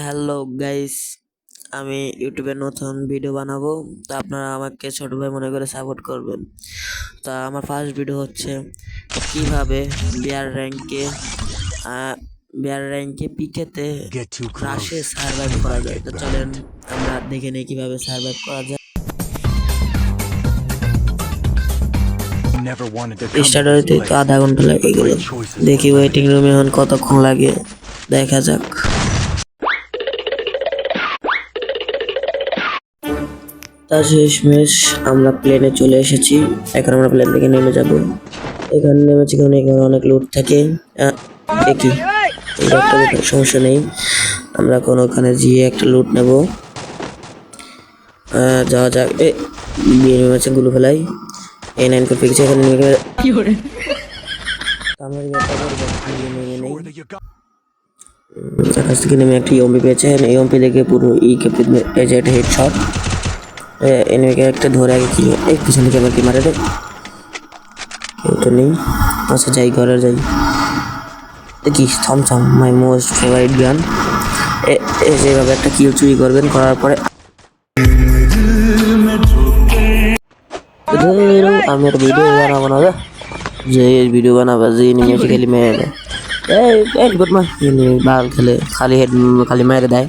Hello guys, আমি ইউটিউবে নতুন ভিডিও বানাবো। তো আপনারা আমাকে ছোট ভাই মনে করে সাপোর্ট করবেন। তা আমার ফার্স্ট ভিডিও হচ্ছে কিভাবে বিয়ার র্যাঙ্কে পিকেতে ক্রাশে সার্ভাইভ করা যায়। তো চলেন আমরা দেখে নিই কিভাবে সার্ভাইভ করা যায়। স্টার্ট হইতে তো আধা ঘন্টা লাগে গেল। দেখি ওয়েটিং রুমে এখন কতক্ষণ লাগে, দেখা যাক। তার শেষমেশ আমরা প্লেনে চলে এসেছি। এখন আমরা প্লেন থেকে নেমে যাব। এখানে নেমেছি কারণ এখানে অনেক লুট থাকে। দেখি এটা একটা লুটের সমস্যা নেই, আমরা এখন ওখানে গিয়ে একটা লুট নেব। যাওয়া যাক। বিয়ে নেমেছে গুলো ফেলাই A9 করে পেয়েছে এখানে নেমে আকাশ থেকে নেমে একটা ইএমপি পেয়েছে। ইএমপি দেখে পুরো এই যে একটা হেডশট। এনিমিকে একটা ধরে আগে কি এক পিছন থেকে আবার কি মারে দেয়, কেউ তো নেই। আচ্ছা যাই, ঘরে যাই। দেখি থমথম মাই মোস্ট ফেভারিট গান। যেভাবে একটা কিল চুরি করবেন, করার পরে আমি একটা ভিডিও বানাবো না, যে ভিডিও বানাবো যে এনিমি খালি মেরে দেয়। বাল খেলে খালি হেড খালি মেরে দেয়।